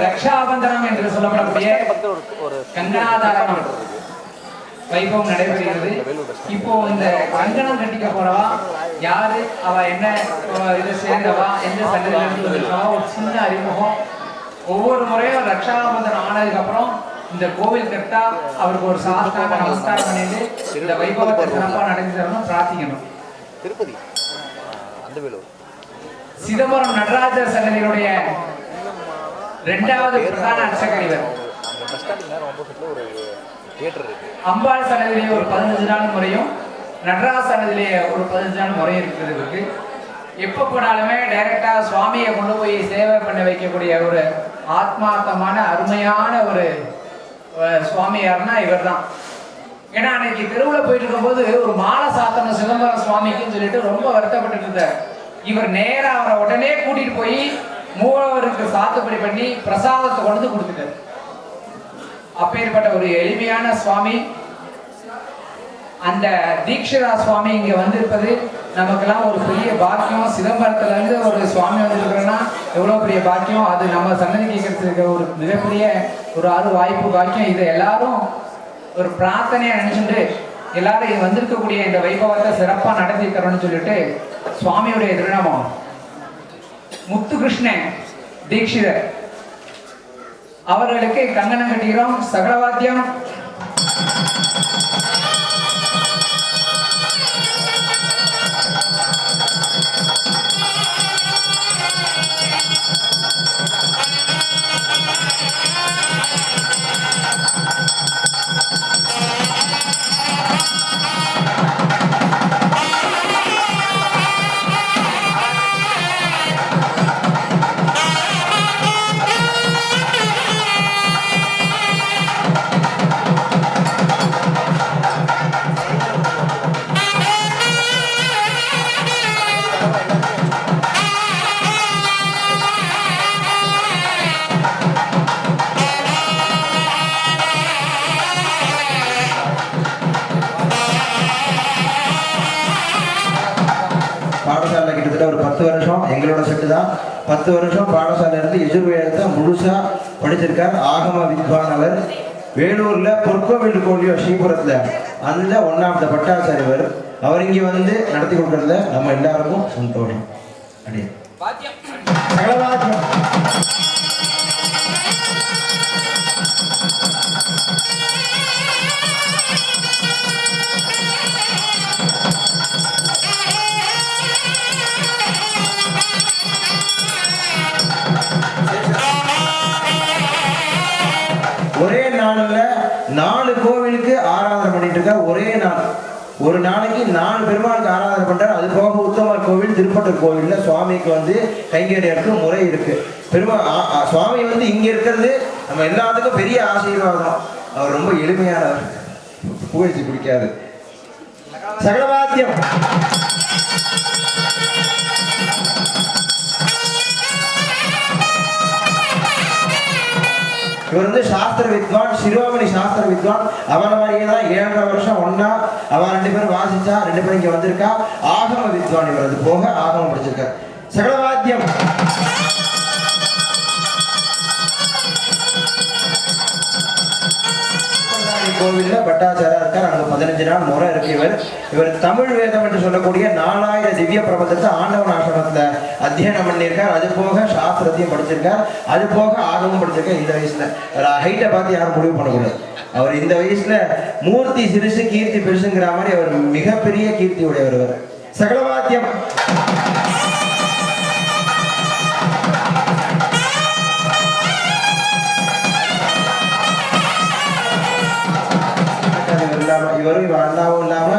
ரக்ஷாபந்தனம் என்று சொல்லப்படக்கூடிய கங்கனாதாரம் வைபவம் நடைபெறுகிறது. இப்போ இந்த கங்கணம் கட்டிக்க போறவா யாரு, அவ என்ன இதை சேர்ந்தவா, எந்த சண்டை ஒரு சின்ன அறிமுகம். ஒவ்வொரு முறையும் ரக்ஷாபந்தனம் ஆனதுக்கு அப்புறம் இந்த கோவில் கட்டா அவருக்கு ஒரு சாஸ்திராங்க நமஸ்காரம் பண்ணிட்டு இந்த வைபவத்தை சிறப்பாக நடந்து தரணும், பிரார்த்திக்கணும். திருப்பதி சிதம்பரம் நடராஜர் சன்னதியுடைய இரண்டாவது பிரதான அர்ச்சகர் இவர். அம்பாள் சன்னதியிலே ஒரு 15 நாள் முறையும் நடராஜ சன்னதியிலே ஒரு 15 நாள் முறையும் இருக்கிறதுக்கு எப்போ போனாலுமே டைரக்டா சுவாமியை கொண்டு போய் சேவை பண்ண வைக்கக்கூடிய ஒரு ஆத்மார்த்தமான அருமையான ஒரு சுவாமி யாருன்னா இவர் தான். ஏன்னா அன்னைக்கு தெருவில் போயிட்டு இருக்கும்போது ஒரு மாலை சாத்தணும் சிதம்பரம் சுவாமிக்குன்னு சொல்லிட்டு ரொம்ப வருத்தப்பட்டு இருந்தார். இவர் நேரா அவரை உடனே கூட்டிட்டு போய் மூலவருக்கு சாத்துப்படி பண்ணி பிரசாதத்தை கொண்டு கொடுத்துட்டார். அப்பேற்பட்ட ஒரு எளிமையான சுவாமி. அந்த தீக்ஷிதா சுவாமி இங்க வந்திருப்பது நமக்கெல்லாம் ஒரு பெரிய பாக்கியம். சிதம்பரத்துல இருந்து ஒரு சுவாமி வந்திருக்கிறோன்னா எவ்வளவு பெரிய பாக்கியம். அது நம்ம சன்னதி கேட்கறதுக்கு ஒரு மிகப்பெரிய ஒரு வாய்ப்பு பாக்கியம். இதை எல்லாரும் ஒரு பிரார்த்தனையா நினைச்சுட்டு எல்லாரும் வந்திருக்கக்கூடிய இந்த வைபவத்தை சிறப்பா நடத்தி தரணும்னு சொல்லிட்டு சுவாமியுடைய திருநாமம் முத்துகிருஷ்ணன் தீட்சிதர் அவர்களுக்கு கங்கணம் கட்டுகிறோம். சகலவாத்தியம் ஒரு 10 வருஷம் எங்களோட செட்டு தான். 10 வருஷம் பாடசாலை இருந்து எஜுர்வேதத்தை முழுசா படிச்சிருக்கார். ஆகம வித்வானவர். வேலூர்ல பொற்கோவில் கோழியோ ஸ்ரீபுரத்துல அந்த 1வது பட்டாச்சாரியவர். அவர் இங்கே வந்து நடத்தி கொடுக்கறதுல நம்ம எல்லாருக்கும் சந்தோஷம். அப்படியே ஒரே நாள்ல 4 கோவிலுக்கு ஆராதனை பண்ணிட்டு இருக்க ஒரே நாள் ஒரு நாளைக்கு 4 பெருமாளுக்கு ஆராதனை பண்றாரு. அது போக உத்தமர் கோவில், திருப்பட்டூர் கோவில்ல சுவாமிக்கு வந்து கைங்கரியருக்கு முறை இருக்கு. சுவாமி வந்து இங்க இருக்கிறது நம்ம எல்லாத்துக்கும் பெரிய ஆசீர்வாதம். அவர் ரொம்ப எளிமையானவர், புகழ்ச்சி பிடிக்காது. சகலவாத்தியம். இவர் வந்து சாஸ்திர வித்வான், சிரோமணி சாஸ்திர வித்வான். அவனை மாதிரியே தான் 7.5 வருஷம் ஒன்னா அவன் 2 பேரும் வாசிச்சா, 2 பேரும் இங்க வந்திருக்கா. ஆகம வித்வான் இவர், அது போக ஆகமம் படிச்சிருக்கார். சகலவாத்தியம். கோவில்ல பட்டாச்சாரா இருக்கார். அங்க 15 நாள் முறை இருக்கு. இவர் தமிழ் வேதம் என்று சொல்லக்கூடிய 4000 திவ்ய பிரபந்தத்தை ஆண்டவன் ஆசிரமத்துல அத்தியனம் பண்ணியிருக்கார். அது போக சாஸ்திரத்தையும் படிச்சிருக்கார். அது போக ஆகமும் படிச்சிருக்கார். இந்த வயசுல ஹைட்டை பார்த்து யாரும் முடிவு பண்ணக்கூடாது. அவர் இந்த வயசுல மூர்த்தி சிறுசு கீர்த்தி பெருசுங்கிற மாதிரி அவர் மிகப்பெரிய கீர்த்தி உடையவர். சகலவாத்தியம். இவரும் இவ அண்ணாவும் இல்லாம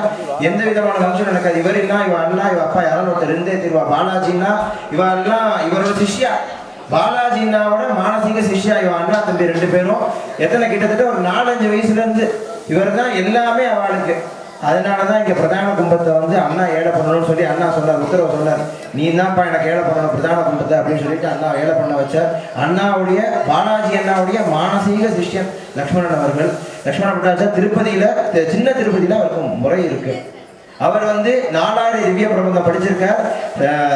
எந்த விதமான ஃபங்க்ஷன் நடக்காது. இவர் இல்லா இவ அண்ணா இவ அப்பா யாரும் ஒருத்தர் இருந்தே தீர்வா. பாலாஜின்னா இவ எல்லாம் இவரோட சிஷ்யா. பாலாஜின்னாவோட மானசீக சிஷ்யா இவ அண்ணா தம்பி 2 பேரும். எத்தனை கிட்டத்தட்ட ஒரு 4-5 வயசுல இருந்து இவர் தான் எல்லாமே அவளுக்கு. அதனாலதான் இங்க பிரதான கும்பத்தை வந்து அண்ணா ஏழை பண்ணணும்னு சொல்லி அண்ணா சொன்னார், உத்தரவு சொன்னார். நீ தான்ப்பா எனக்கு ஏழை பண்ணணும் பிரதான கும்பத்தை அப்படின்னு சொல்லிட்டு அண்ணா ஏழை பண்ண வச்சார். அண்ணாவுடைய பாலாஜி அண்ணாவுடைய மானசீக சிஷ்யன் லக்ஷ்மணன் அவர்கள். லக்ஷ்மண பட்டாச்சார் திருப்பதியில, சின்ன திருப்பதியில அவருக்கு முறை இருக்கு. அவர் வந்து 4000 திவ்ய பிரபந்தம் படிச்சிருக்கார்.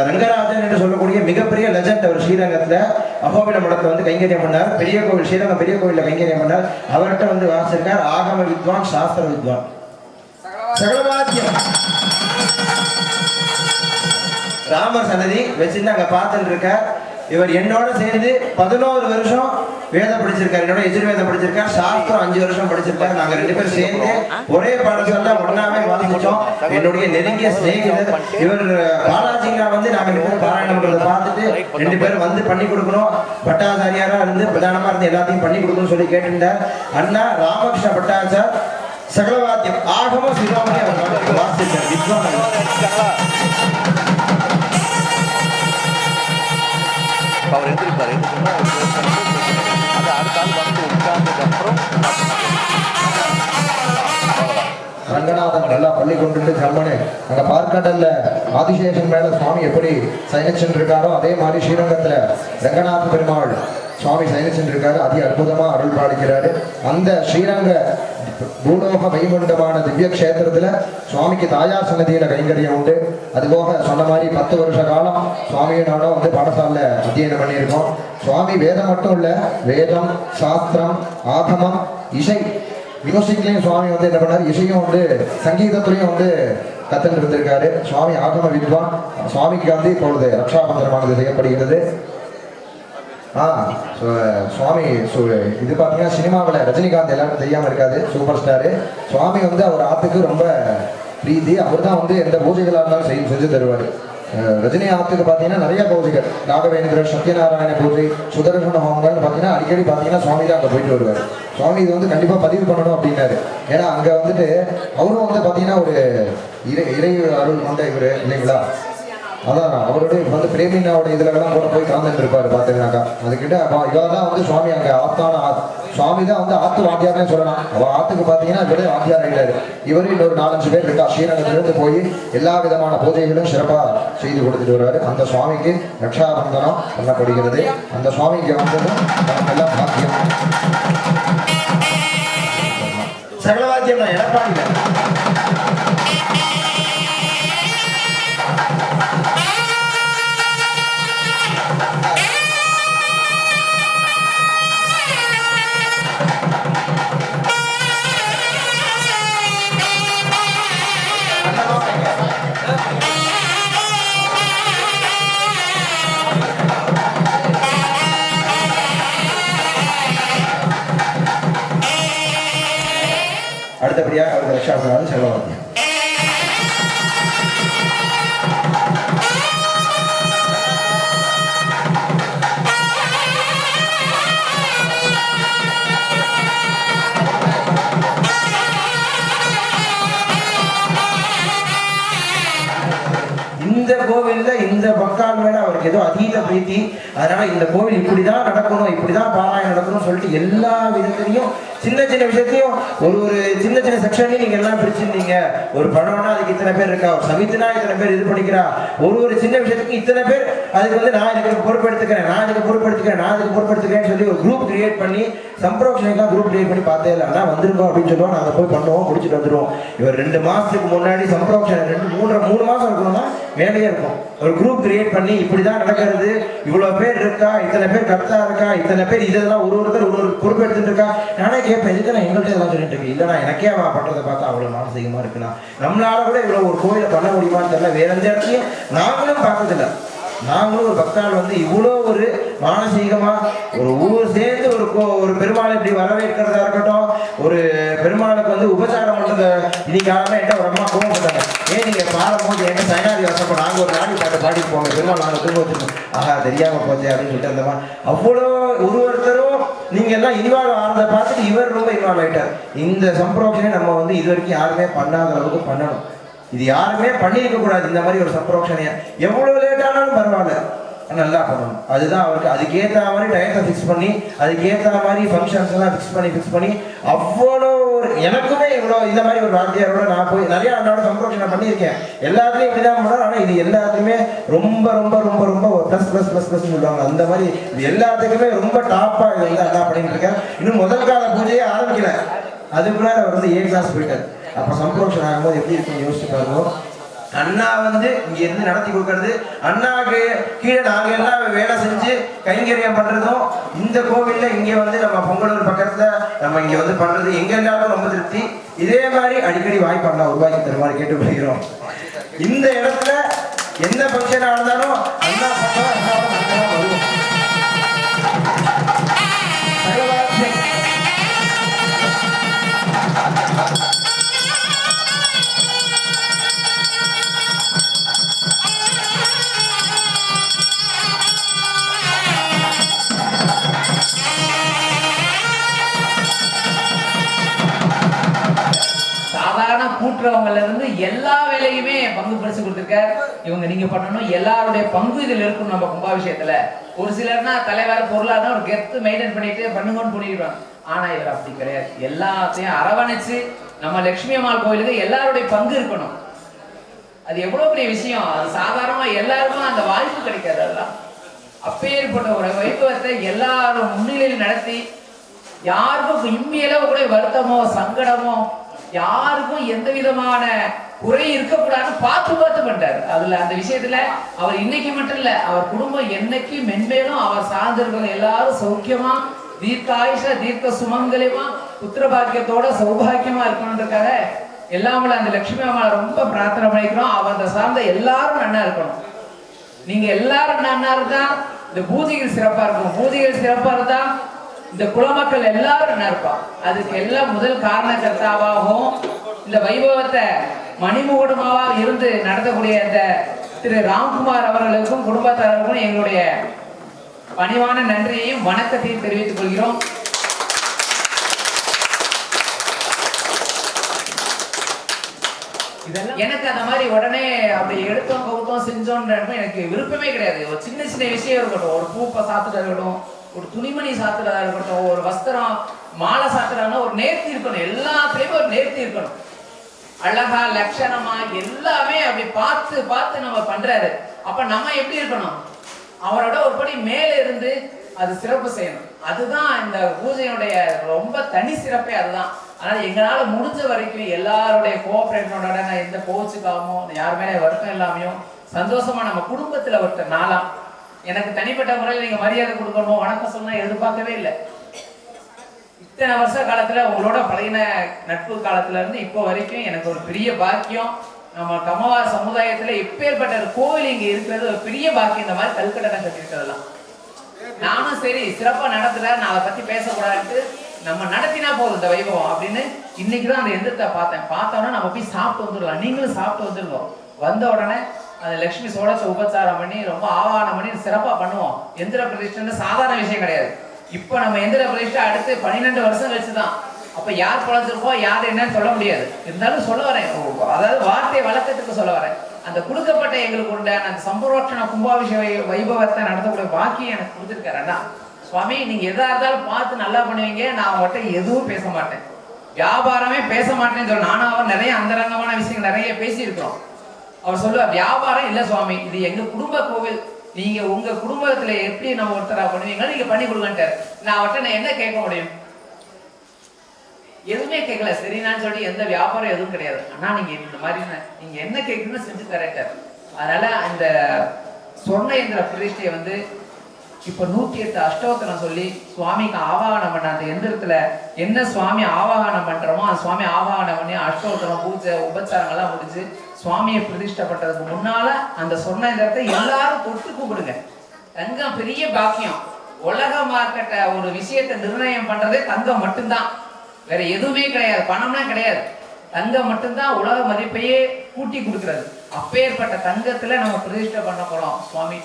ரங்கராஜன் என்று சொல்லக்கூடிய மிகப்பெரிய லெஜண்ட். அவர் ஸ்ரீரங்கத்துல அகோபில மடத்துல வந்து கைங்கரியம் பண்ணார். பெரிய கோவில், ஸ்ரீரங்கம் பெரிய கோவில்ல கைங்கரியம் பண்ணார். அவர்கிட்ட வந்து வாசிச்சிருக்கார். ஆகம வித்வான், சாஸ்திர வித்வான். சகலவாத்தியம். ராமர் சன்னதி வச்சுட்டு அங்க பார்த்துட்டு இருக்கார். இவர் என்னோட சேர்ந்து 11 வருஷம் வேதம் படிச்சிருக்காரு. என்னோட எஜுர்வேதம் படிச்சிருக்காரு. சாஸ்திரம் 5 வருஷம் படிச்சிருக்காரு. நாங்க 2 பேரும் சேர்ந்து ஒரே பாடசாலை ஒன்னாவே வாசிச்சோம். என்னுடைய நெருங்கிய சிநேகிதர் இவர். பாலாஜிங்க வந்து நாங்க 2 பேரும் பாராயணம் பண்றதை பார்த்துட்டு 2 பேரும் வந்து பண்ணி கொடுக்கணும், பட்டாச்சாரியாரா இருந்து பிரதானமா இருந்து எல்லாத்தையும் பண்ணி கொடுக்கணும்னு சொல்லி கேட்டிருந்தார். அண்ணா ராமகிருஷ்ண பட்டாச்சார் சகலவாத்தியம் ஆகம சிரோமணி அவர் வாசிச்சார். வித்வான் அவர் எழுந்திருப்பாரு. அது அடுத்த ஆள் வந்து உட்கார்ந்ததுக்கு அப்புறம் ரங்கநாதன் நல்லா பள்ளி கொண்டு கம்மனு அங்க பார்க்கடல்ல ஆதிசேஷன் மேல சுவாமி எப்படி சயனிச்சுட்டு இருக்காரோ அதே மாதிரி ஸ்ரீரங்கத்துல ரங்கநாத பெருமாள் சுவாமி சயனிச்சுட்டு இருக்காரு. அதி அற்புதமா அருள் பாலிக்கிறாரு. அந்த ஸ்ரீரங்க பூலோக வைகுண்டமான திவ்ய கஷேத்திரத்துல சுவாமிக்கு தாயார் சன்னதியில கைங்கரியம் உண்டு. அதுபோக சொன்ன மாதிரி 10 வருஷ காலம் சுவாமியோட வந்து பாடசாலையில அத்தியனம் பண்ணியிருக்கோம். சுவாமி வேதம் மட்டும் இல்ல, வேதம், சாஸ்திரம், ஆகமம், இசை, மியூசிக்லயும் சுவாமி வந்து என்ன பண்ணாரு, இசையும் வந்து சங்கீதத்திலையும் வந்து கத்துட்டு இருந்திருக்காரு. சுவாமி ஆகம வித்வான். சுவாமிக்கு வந்து இப்பொழுது ரக்ஷாபந்தனமானது செய்யப்படுகிறது. சுவாமி இது பார்த்தீங்கன்னா சினிமாவில் ரஜினிகாந்த் எல்லாரும் தெரியாமல் இருக்காது, சூப்பர் ஸ்டாரு. சுவாமி வந்து அவர் ஆத்துக்கு ரொம்ப பிரீதி. அவர் தான் வந்து எந்த பூஜைகளாக இருந்தாலும் செஞ்சு தருவார். ரஜினி ஆத்துக்கு பார்த்தீங்கன்னா நிறைய பூஜைகள், ராகவேந்திரர், சத்யநாராயண பூஜை, சுதர்சன ஹோமங்கள்னு பார்த்தீங்கன்னா அடிக்கடி பார்த்தீங்கன்னா சுவாமி தான் அங்கே போயிட்டு வருவார். சுவாமி இது வந்து கண்டிப்பாக பதிவு பண்ணணும் அப்படின்னாரு. ஏன்னா அங்கே வந்துட்டு அவரும் வந்து பார்த்தீங்கன்னா ஒரு இறை அருள் கொண்ட இவர் இல்லைங்களா. அதான் அவருடைய வந்து பிரேமினாவோட இதுலலாம் கூட போய் கலந்துட்டு இருப்பாரு பார்த்தீங்கன்னாக்கா. அதுக்கிட்ட இவன் தான் வந்து சுவாமி அங்கே ஆத்தான சுவாமி தான் வந்து ஆத்து வாத்தியார்னே சொல்லலாம். அவள் ஆத்துக்கு பார்த்தீங்கன்னா இவரே வாத்தியார் ஆகிட்டாரு. இவரு இன்னொரு 4-5 பேர் இருக்கா. ஸ்ரீரங்கத்திலிருந்து போய் எல்லா விதமான பூஜைகளும் சிறப்பாக செய்து கொடுத்துட்டு வருவாரு. அந்த சுவாமிக்கு ரக்ஷாபந்தனம் பண்ணப்படுகிறது. அந்த சுவாமிக்கு வந்ததும் எல்லாம் பாக்கியம். சகலவாத்தியம் தான் எடப்பாடி. அடுத்தபடியாக அவருக்கு ரக்ஷாபந்தனம் செலவாகும். நமக்கான மேல அவருக்கு ஏதோ அதீத பிரீத்தி. அதனால இந்த கோவில் இப்படிதான் நடக்கணும், இப்படிதான் பாராயணம் நடக்கணும்னு சொல்லிட்டு எல்லா விதத்திலையும் சின்ன சின்ன விஷயத்தையும் ஒரு சின்ன சின்ன செக்ஷன்லையும் நீங்க எல்லாம் பிரிச்சிருந்தீங்க. ஒரு பழம்னா அதுக்கு இத்தனை பேர் இருக்கா, ஒரு சமித்துனா இத்தனை பேர் இது பண்ணிக்கிறா, ஒரு சின்ன விஷயத்துக்கு இத்தனை பேர் அதுக்கு வந்து நான் இதுக்கு பொறுப்பெடுத்துக்கிறேன், நான் இதுக்கு பொறுப்பெடுத்துக்கிறேன்னு சொல்லி ஒரு குரூப் கிரியேட் பண்ணி சம்பரோக்ஷனுக்காக குரூப் கிரியேட் பண்ணி பார்த்தே இல்லை. ஆனால் வந்துருக்கோம் அப்படின்னு சொல்லுவோம், நாங்கள் போய் பண்ணுவோம், முடிச்சுட்டு வந்துடுவோம். இவர் 2 மாசத்துக்கு முன்னாடி சம்பரோக்ஷன் 3 மாசம் இருக்கணும்னா மேலேயே இருக்கும். ஒரு குரூப் கிரியேட் பண்ணி இப்படிதான் நடக்கிறது, இவ்வளவு பேர் இருக்கா, இத்தனை பேர் கரெக்டா இருக்கா, இத்தனை பேர் இதெல்லாம் ஒருத்தர் ஒரு பொறுப்பு எடுத்துட்டு இருக்கா. நானே கேட்பேன், இதுக்கு நான் எங்கள்கிட்ட எல்லாம் சொல்லிட்டு இருக்கேன். இல்லைனா எனக்கே அவன் பண்றதை பார்த்தா அவ்வளவு மானசீகமா இருக்குண்ணா, நம்மளால கூட இவ்வளவு ஒரு கோயிலை பண்ண முடியுமான்னு தெரியல. வேற எந்த இடத்துலையும் நாங்களும் பார்த்ததில்லை. நாங்களும் ஒரு பக்தாள் வந்து இவ்வளோ ஒரு மானசீகமா ஒரு ஊர் சேர்ந்து ஒரு பெருமாளை இப்படி வரவேற்கிறதா இருக்கட்டும், ஒரு பெருமாளுக்கு வந்து உபச்சாரம் பண்றத இன்னைக்கு காலமே என்கிட்ட ஒரு அம்மா கோவப்பட்டாங்க. ஏன் நீங்க பாடும்போது எங்க சைனாதி வசப்போ நாங்கள் ஒரு நாடி பாட்டு பாடி போங்க, பெருமாள் நாங்கள் திரும்ப வச்சுருக்கோம், ஆஹா தெரியாம போச்சு அப்படின்னு சொல்லிட்டு அந்த மாதிரி அவ்வளோ ஒருத்தரும் நீங்க எல்லாம் இன்வால்வ் ஆனதை பார்த்துட்டு இவர் ரொம்ப இன்வால்வ் ஆயிட்டார். இந்த சம்பரோக்ஷனை நம்ம வந்து இது வரைக்கும் யாருமே பண்ணாத அளவுக்கு பண்ணணும். இது யாருமே பண்ணியிருக்க கூடாது. இந்த மாதிரி ஒரு சம்பரோக்ஷனையை எவ்வளவு லேட்டானாலும் பரவாயில்ல, நல்லா பண்ணணும். அதுதான் அவருக்கு அதுக்கேற்ற மாதிரி டயத்தை ஃபிக்ஸ் பண்ணி, அதுக்கேற்ற மாதிரி ஃபங்க்ஷன்ஸ் எல்லாம் ஃபிக்ஸ் பண்ணி அவ்வளோ எனக்குமே இவ்வளோ இந்த மாதிரி ஒரு வாத்தியாரோட நான் போய் நிறைய அண்ணோட சம்பரோக்ஷனை பண்ணியிருக்கேன். எல்லாத்துலேயும் இப்படிதான் பண்ணுறோம். ஆனால் இது எல்லாத்துக்குமே ரொம்ப ரொம்ப ரொம்ப ரொம்ப ++++ சொல்லுவாங்க. அந்த மாதிரி இது எல்லாத்துக்குமே ரொம்ப டாப்பாக இது வந்து அண்ணா பண்ணிட்டு இருக்கேன். இன்னும் முதல் கால பூஜையே ஆரம்பிக்கல, அதுக்குள்ள அவர் வந்து A கிளாஸ் போயிட்டார். அப்போ சம்பரோக்ஷன் ஆகும்போது எப்படி இருக்குன்னு யோசிச்சு பாருங்க. அண்ணா வந்து இங்க இருந்து நடத்தி கொடுக்கறது, அண்ணாவுக்கு கீழே நாங்க எல்லாம் வேலை செஞ்சு கைங்கரியம் பண்றதும், இந்த கோவில்ல இங்க வந்து நம்ம பொங்கலூர் பக்கத்துல நம்ம இங்க வந்து பண்றது எங்க எல்லாருக்கும் ரொம்ப திருப்தி. இதே மாதிரி அடிக்கடி வாய்ப்பு அண்ணா உருவாக்கி தருமாறு கேட்டுக்கொள்கிறோம். இந்த இடத்துல எந்த ஃபங்க்ஷனா இருந்தாலும் அண்ணா வருவோம். கூட்டுறவங்கல இருந்து எல்லா வேலையுமே பங்கு பரிசு கொடுத்திருக்காரு. இவங்க நீங்க பண்ணணும், எல்லாருடைய பங்கு இதுல இருக்கும். நம்ம கும்பாபிஷேகத்துல ஒரு சிலர்னா தலைவர் பொருளாதார ஒரு கெத்து மெயின்டைன் பண்ணிட்டு பண்ணுங்கன்னு பண்ணிடுவாங்க. ஆனா இவர் அப்படி கிடையாது. எல்லாத்தையும் அரவணைச்சு நம்ம லட்சுமி அம்மாள் கோயிலுக்கு எல்லாருடைய பங்கு இருக்கணும். அது எவ்வளவு பெரிய விஷயம். அது சாதாரணமா எல்லாருக்கும் அந்த வாய்ப்பு கிடைக்காது. அதெல்லாம் அப்பேற்பட்ட ஒரு வைபவத்தை எல்லாரும் முன்னிலையில் நடத்தி யாருக்கும் இம்மியளவு கூட வருத்தமோ சங்கடமோ யாருக்கும் எந்த விதமான குறை இருக்கக்கூடாதுன்னு பார்த்து பண்றாரு. அதுல அந்த விஷயத்துல அவர் இன்னைக்கு மட்டும் இல்ல, அவர் குடும்பம் என்னைக்கு மென்மேலும் அவர் சார்ந்திருக்கிற எல்லாரும் சௌக்கியமா தீர்க்காயுஷ தீர்க்க சுமங்கலியமா புத்திர பாக்கியத்தோட சௌபாகியமா இருக்கணும்ன்றக்காக எல்லாமே அந்த லட்சுமி அம்மா ரொம்ப பிரார்த்தனை பண்ணிக்கிறோம். அவரை சார்ந்த எல்லாரும் நன்னா இருக்கணும். நீங்க எல்லாரும் நன்னா இருந்தா இந்த பூஜைகள் சிறப்பா இருக்கும். பூஜைகள் சிறப்பா இருந்தா இந்த குலமக்கள் எல்லாரும் நல்லா இருப்பான். அதுக்கு எல்லாம் முதல் காரணகர்த்தாவாகவும் இந்த வைபவத்தை மணிமுகடமாவா இருந்து நடத்தக்கூடிய இந்த திரு ராம்குமார் அவர்களுக்கும் குடும்பத்தாரர்களுக்கும் எங்களுடைய பணிவான நன்றியையும் வணக்கத்தையும் தெரிவித்துக் கொள்கிறோம். இதெல்லாம் எனக்கு அந்த மாதிரி உடனே அப்படி எடுத்தோம் கவுத்தோம் செஞ்சோன்ற எனக்கு விருப்பமே கிடையாது. ஒரு சின்ன சின்ன விஷயம் இருக்கட்டும், ஒரு பூப்பை சாத்துட்டா இருக்கட்டும், ஒரு துணிமணி சாத்துறதா இருக்கட்டும், ஒரு வஸ்திரம் மாலை சாத்துறாங்கன்னா ஒரு நேர்த்தி இருக்கணும். எல்லாத்துலயுமே ஒரு நேர்த்தி இருக்கணும். அழகா லட்சணமா எல்லாமே அப்படி பார்த்து நம்ம பண்றாரு. அப்ப நம்ம எப்படி இருக்கணும்? அவரோட ஒரு படி மேல இருந்து அது சிறப்பு செய்யணும். அதுதான் இந்த பூஜையுடைய ரொம்ப தனி சிறப்பே அதுதான். அதனால எங்களால முடிஞ்ச வரைக்கும் எல்லாருடைய கோஆபரேஷனோட நான் எந்த கோச்சுக்காமோ யார் மேலே வருத்தம் இல்லாமையும் சந்தோஷமா நம்ம குடும்பத்துல ஒருத்தர் நாளாம் எனக்கு தனிப்பட்ட முறையில் நீங்க மரியாதை கொடுக்கணும் வணக்கம் சொன்னா எதிர்பார்க்கவே இல்லை. இத்தனை வருஷ காலத்துல உங்களோட பழைய நட்பு காலத்துல இருந்து இப்போ வரைக்கும் எனக்கு ஒரு பெரிய பாக்கியம். நம்ம கமவார் சமுதாயத்துல எப்பேற்பட்ட ஒரு கோவில் இங்க இருக்கிறது ஒரு பெரிய பாக்கியம். இந்த மாதிரி கல்கட்டை கட்டிருக்கிறதெல்லாம் நானும் சரி சிறப்பா நடத்துல நான் அதை பத்தி பேசக்கூடாதுன்ட்டு நம்ம நடத்தினா போதும் இந்த வைபவம் அப்படின்னு இன்னைக்குதான் அந்த எந்திரத்தை பார்த்தோன்னா நம்ம போய் சாப்பிட்டு வந்துடலாம். நீங்களும் சாப்பிட்டு வந்துருவோம். வந்த உடனே அந்த லட்சுமி சோழச்ச உபச்சாரம் பண்ணி ரொம்ப ஆவானம் பண்ணி சிறப்பா பண்ணுவோம். எந்திர பிரதிஷ்டை சாதாரண விஷயம் கிடையாது. இப்ப நம்ம எந்திர பிரதிஷ்டை அடுத்து 12 வருஷம் கழிச்சுதான். அப்ப யார் குழஞ்சிருப்போம் யார் என்னன்னு சொல்ல முடியாது. இருந்தாலும் சொல்ல வரேன், அதாவது வார்த்தை வழக்கத்துக்கு சொல்ல வரேன். அந்த கொடுக்கப்பட்ட எங்களுக்கு உண்டான அந்த சம்பரோட்சண கும்பாபிஷேக வைபவத்தை நடத்தக்கூடிய பாக்கியம் எனக்கு கொடுத்துருக்காரு அண்ணா. சுவாமி நீங்க எதா இருந்தாலும் பார்த்து நல்லா பண்ணுவீங்க, நான் அவங்ககிட்ட எதுவும் பேச மாட்டேன், வியாபாரமே பேச மாட்டேன்னு சொல்ல. நானும் அவர் நிறைய அந்தரங்கமான விஷயங்கள் நிறைய பேசியிருக்கிறோம். அவர் சொல்லுவார், வியாபாரம் இல்லை சுவாமி, இது எங்க குடும்ப கோவில், நீங்க உங்க குடும்பத்துல எப்படி நம்ம ஒருத்தரா பண்ணுவீங்களோ நீங்க பண்ணி கொடுங்கன்ட்டாரு. நான் அவர்கிட்ட நான் என்ன கேட்க முடியும்? எதுவுமே கேட்கல. சரினான்னு சொல்லி எந்த வியாபாரம் எதுவும் கிடையாது. ஆனா நீங்க இந்த மாதிரி நீங்க என்ன கேட்கணும்னு செஞ்சு தரட்டார். அதனால அந்த சொர்ண இந்திர பிரதிஷ்டையை வந்து இப்ப 108 அஷ்டோத்திரம் சொல்லி சுவாமிக்கு ஆவாகனம் பண்ண அந்த எந்திரத்துல என்ன சுவாமி ஆவாகனம் பண்றோமோ அந்த சுவாமி ஆவாகனம் பண்ணி அஷ்டோத்திரம் பூஜை உபச்சாரங்கள்லாம் முடிஞ்சு சுவாமியை பிரதிஷ்டப்பட்டதுக்கு முன்னால அந்த சொர்ண இந்திரத்தை எல்லாரும் தொட்டு கூப்பிடுங்க. தங்கம் பெரிய பாக்கியம். உலக மார்க்கெட்ட ஒரு விஷயத்தை நிர்ணயம் பண்றதே தங்கம் மட்டும்தான், வேற எதுவுமே கிடையாது, பணம்லாம் கிடையாது. தங்கம் மட்டும்தான் உலக மதிப்பையே கூட்டி கொடுக்கிறது. அப்பேற்பட்ட தங்கத்துல நம்ம பிரதிஷ்டை பண்ண போறோம் சுவாமி.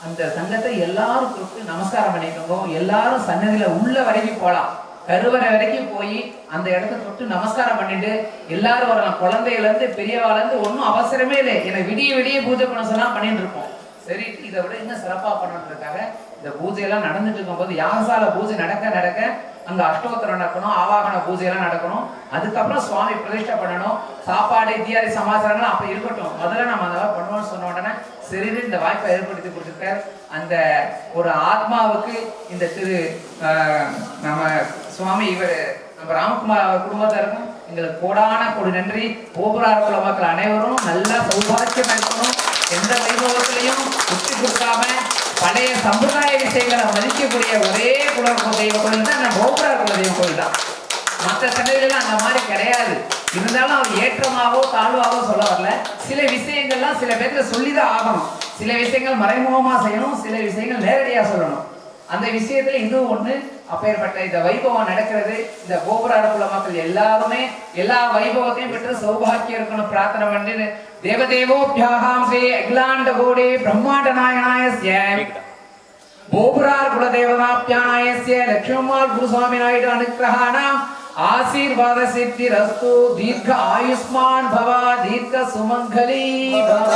அந்த தங்கத்தை எல்லாரும் தொட்டு நமஸ்காரம் பண்ணிக்கோங்க. எல்லாரும் சன்னதியில உள்ள வரைக்கும் போகலாம், கருவறை வரைக்கும் போய் அந்த இடத்த தொட்டு நமஸ்காரம் பண்ணிட்டு எல்லாரும் வரலாம். குழந்தையில இருந்து பெரியவால இருந்து ஒன்றும் அவசரமே இல்லை. எனக்கு விடிய விடிய பூஜை பண்ண சொன்னா பண்ணிட்டு இருப்போம். சரி, இதை விட இன்னும் சிறப்பா பண்ணணுன்றதுக்காக இந்த பூஜையெல்லாம் நடந்துட்டு இருக்கும்போது யாகசால பூஜை நடக்க நடக்க அங்க அஷ்டோத்திரம் நடக்கணும், ஆவாகன பூஜையெல்லாம் நடக்கணும். அதுக்கப்புறம் சுவாமி பிரதிஷ்டை பண்ணணும். சாப்பாடு இத்தியாதி சமாச்சாரங்கள் அப்ப இருக்கட்டும், முதல்ல நம்ம அந்த மாதிரி பண்ணுவோம்னு சொன்ன உடனே சரி இந்த வாய்ப்பை ஏற்படுத்தி கொடுத்துருக்கார். அந்த ஒரு ஆத்மாவுக்கு இந்த நம்ம சுவாமி இவர் நம்ம ராமகுமார் குடும்பத்தாருக்கும் எங்களுக்கு கோடான கொடு நன்றி. கோபுரார் குல மக்கள் அனைவரும் நல்லா சௌபாக்கியம் இருக்கணும். எந்த வைபவத்திலையும் விட்டு கொடுக்காம பழைய சம்பிரதாய விஷயங்களை மதிக்கக்கூடிய ஒரே தெய்வ கோயில் தான் நம்ம கோபுரார் குல தெய்வ கோயில் தான். மற்ற சன்னதிகள்லாம் அந்த மாதிரி கிடையாது. இருந்தாலும் அவர் ஏற்றமாவோ தாழ்வாவோ சொல்ல வரல. சில விஷயங்கள்லாம் சில பேர்ல சொல்லிதான் ஆகணும். சில விஷயங்கள் மறைமுகமா செய்யணும், சில விஷயங்கள் நேரடியா சொல்லணும். அந்த விஷயத்துல இதுவும் ஒண்ணு. அப்பேற்பட்ட இந்த வைபவம் நடக்கிறது. இந்த கோபுரார் குல மக்கள் எல்லாருமே எல்லா வைபவத்தையும் பெற்று சௌபாக்கியம் இருக்கணும் பிரார்த்தனை பண்ணி தேவதேவோப்யாஹாம் ஸ்ரீ அகிலாண்ட கோடி பிரம்மாண்ட நாயனாயஸ்ய கோபுரார் குல தேவதாப்யானாயஸ்ய லட்சுமண் குருசாமி நாயுடு அனுக்கிரகாணாம் ஆசீர்வாத சித்திரஸ்து. தீர்க்க ஆயுஷ்மான் பவ, தீர்க்க சுமங்கலி பவ.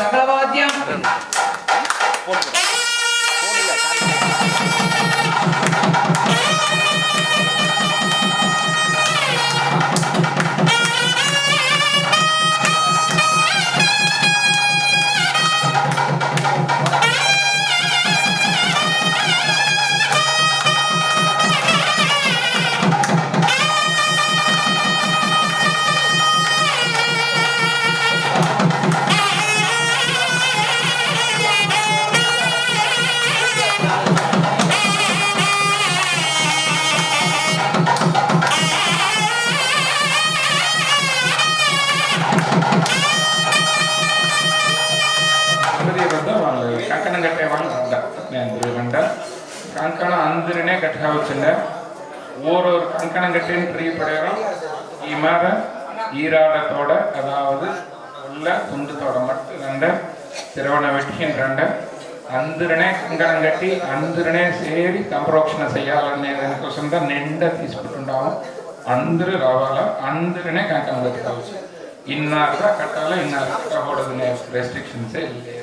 சகலவாத்தியம் కంకణ అందరినే గట్టిగా వచ్చిండే ஒரு கங்கணம் கட்டின்னு பிரியப்படுகிறோம். இமர ஈராடத்தோட அதாவது உள்ள துண்டத்தோட மட்டும் ரெண்டு திருவண்ண வெட்டியின் ரெண்டு అందరినే కంకణం కట్టి అందరినే సేరి సంప్రోక్షణ చేయాలనే దానికోసం నిండా తీసుకుంటున్నాము. అందరూ రావాలా, అందరినే కంకణం కట్టుకోవచ్చు. ఇన్నారుగా కట్టాలా, ఇన్నారు కట్టకూడదు అనే రెస్ట్రిక్షన్సే లేవు.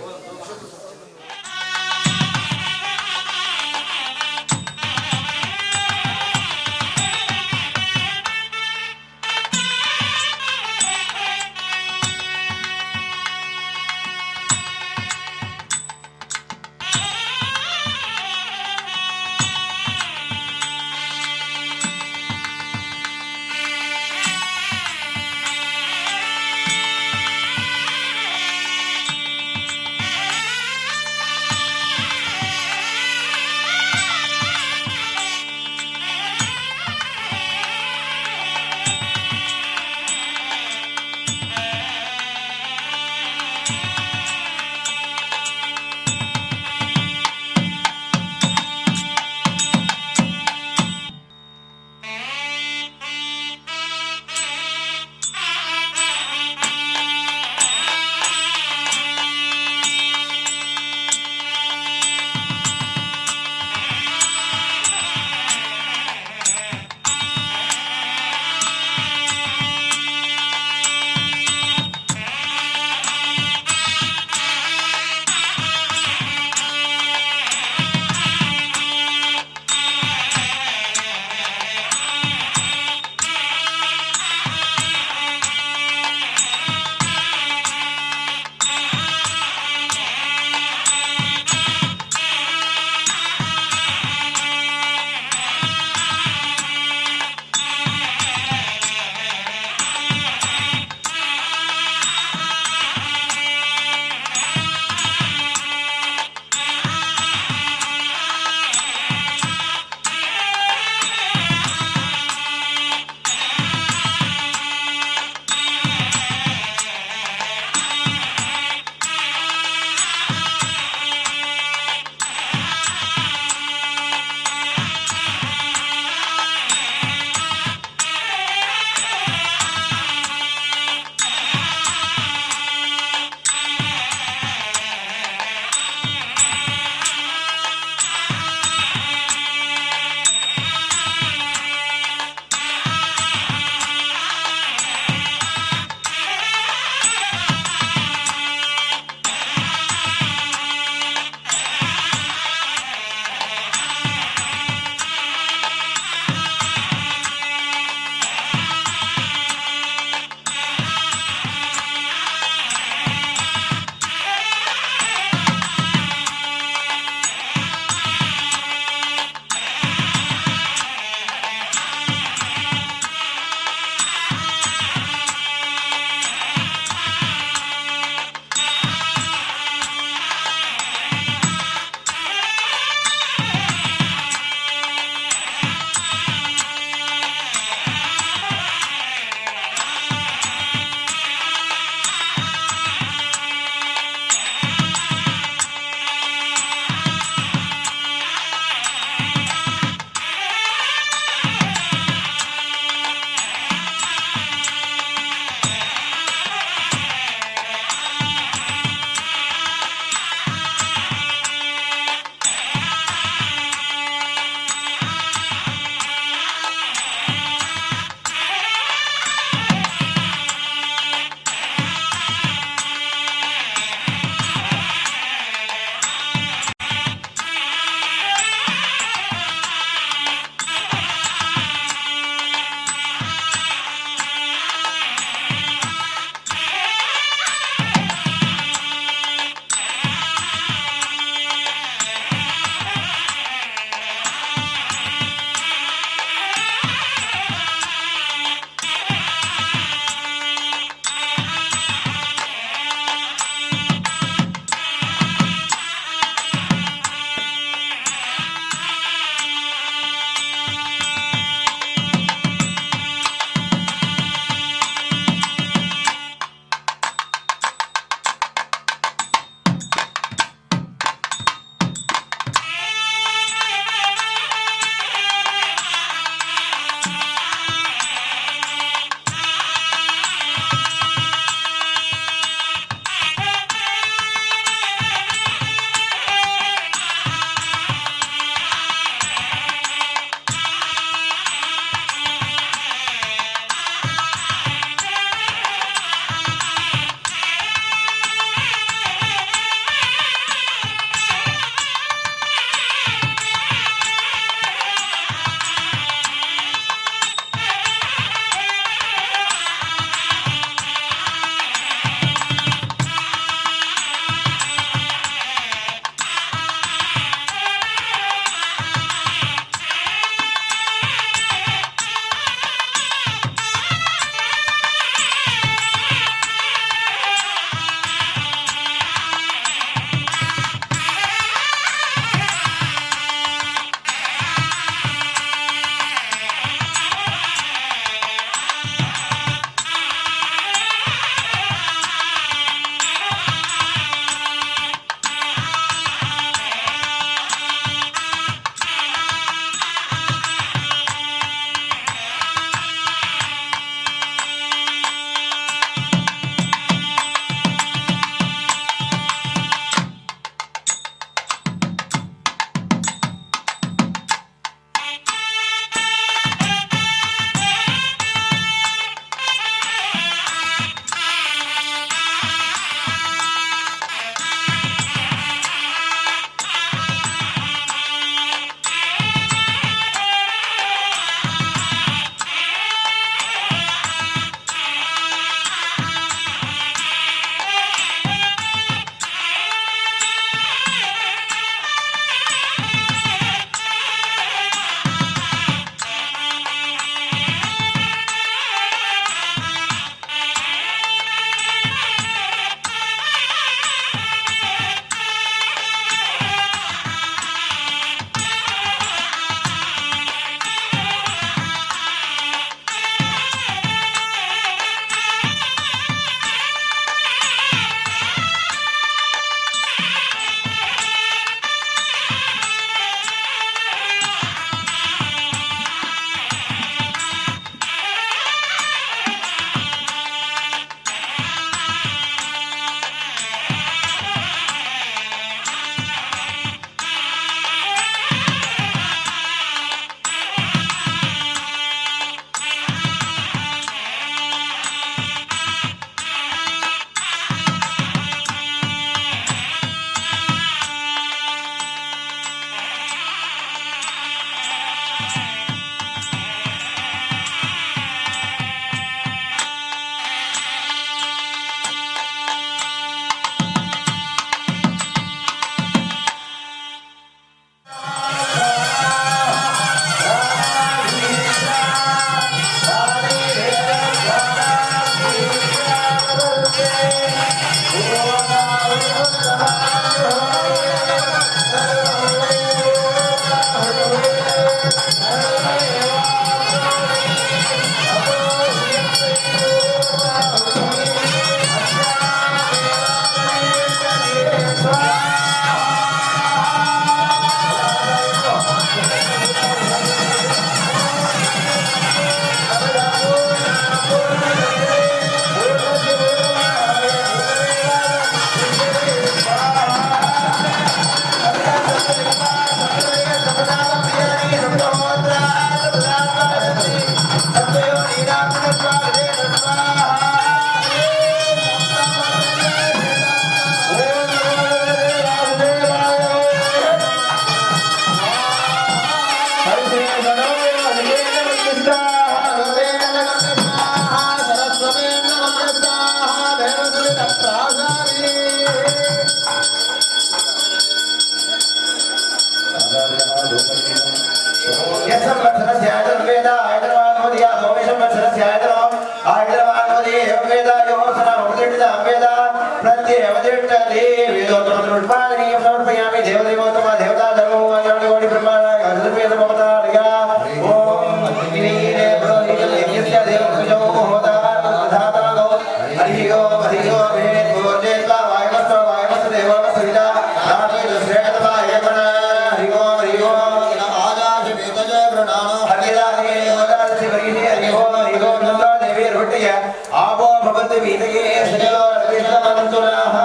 आबो भगवते वीतये श्रेयो रविष्णमन्तुलाः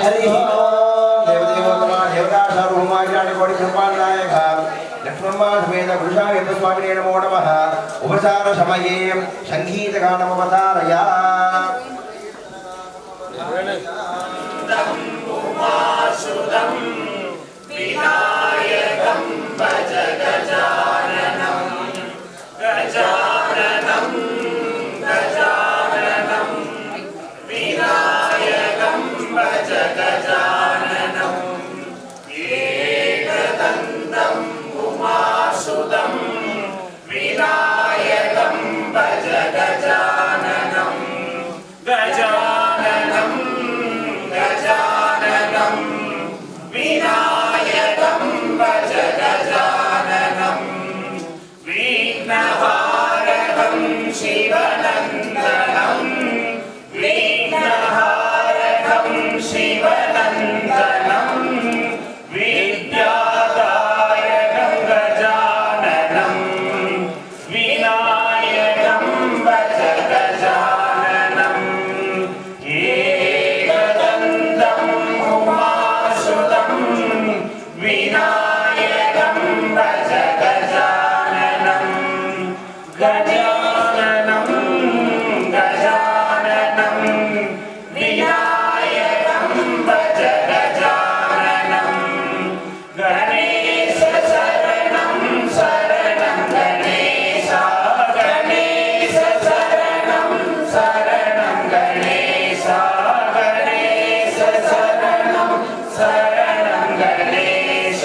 हरि ओम देवदेवोत्तमा देवता सर्वभौमाज्ञानि कोटि ब्रह्माण्डायः लक्ष्मणा समेत पुरुषाय स्वामिने नमो नमः उपचार समये संगीतगानमवतारया विनायकं भज गजाननं गजाननं गजाननं विनायकं भज गजाननं एकदन्तं उमासुतं विनायकं भज गजाननं गजाननं गजाननं विनायकं भज गजाननं विघ्नहारकं शिवनन्दनं विघ्नहारकं शिवनन्दनं विद्यादायकं गजाननं विनायकं भज गजाननं एकदन्तं उमासुतं विनायकं भज गजाननं गजाननं गजाननं विनायकं भज गजाननं गणेश शरणं शरणं गणेश गणेश शरणं शरणं गणेश गणेश शरणं शरणं गणेश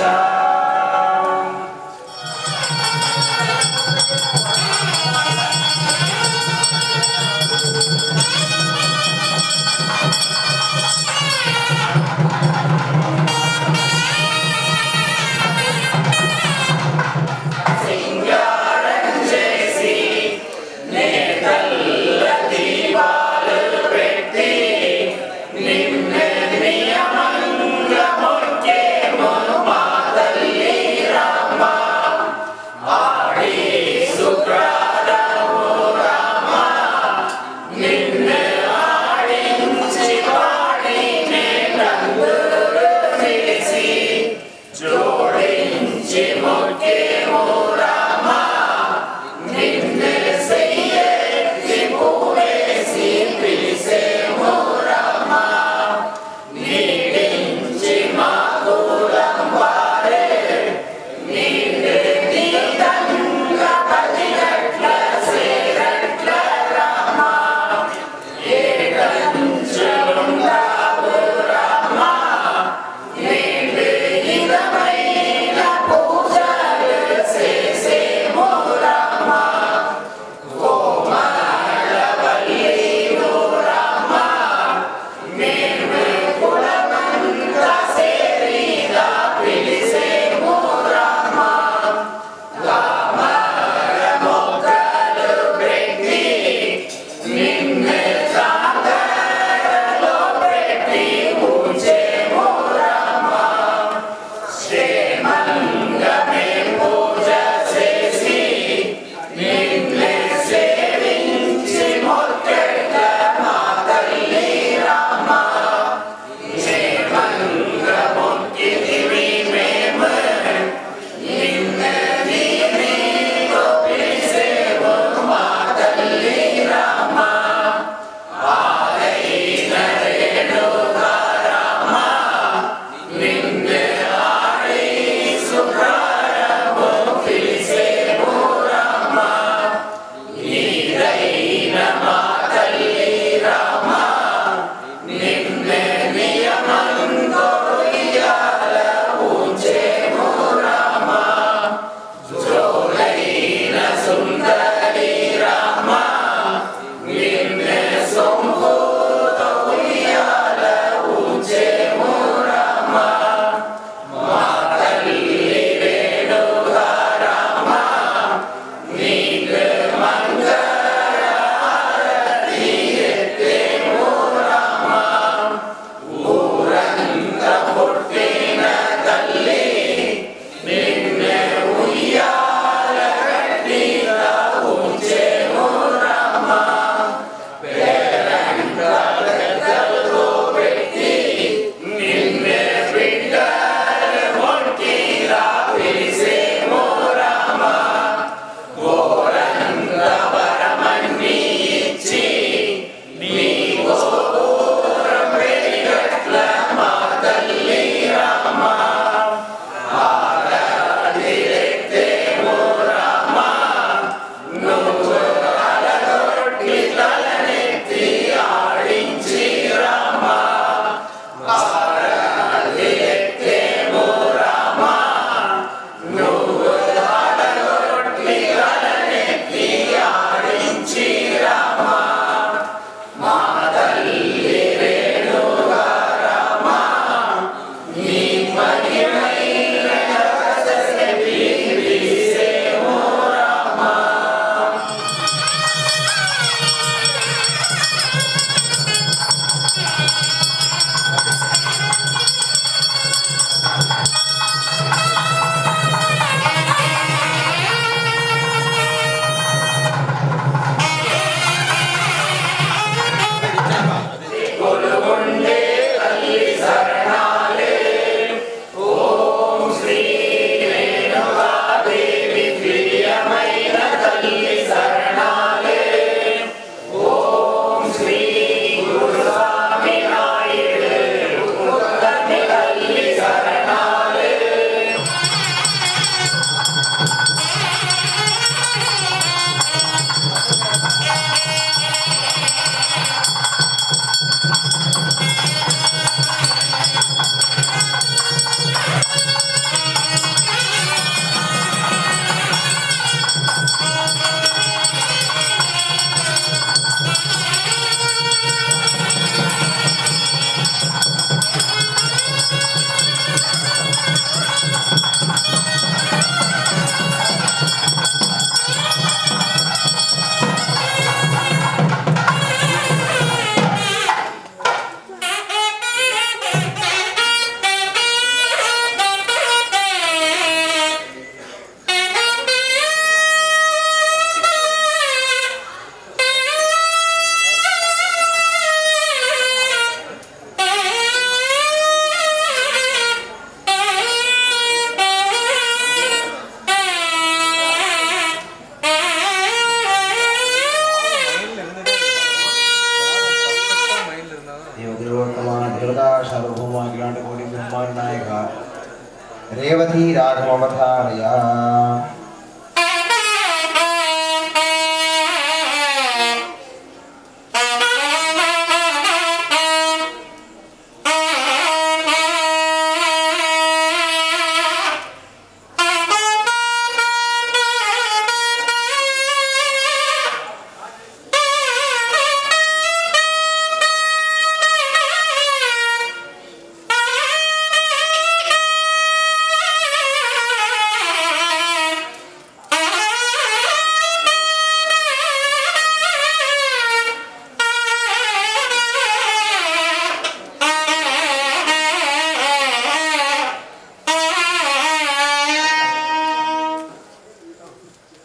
तालमवतारय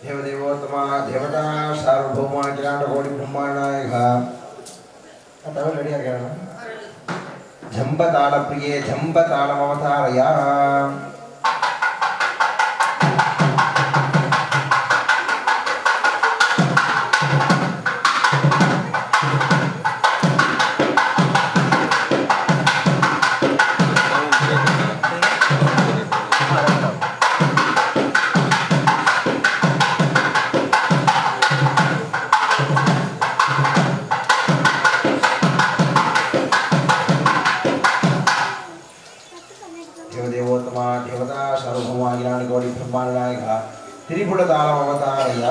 देवदेवोत्तमा देवता सार्वभौम अखिलांड कोटि ब्रह्मांडायः तवल रेडी आ गया जंबताल प्रिये जंबतालमवतारय देवदेवोत्तमा देवता सार्वभौम अखिलांड कोटि ब्रह्मांडायः त्रिपुट तालमवतारय